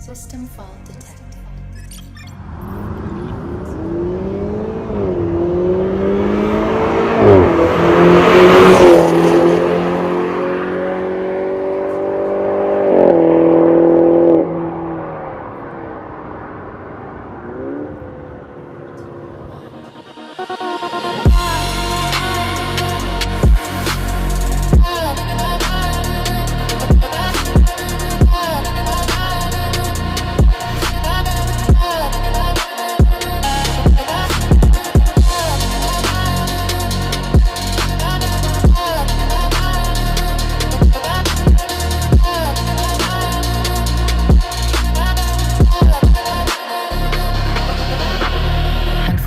System fault detected.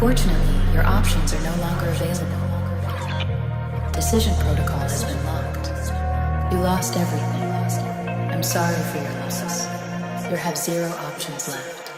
Unfortunately, your options are no longer available. Decision protocol has been locked. You lost everything. I'm sorry for your loss. You have 0 options left.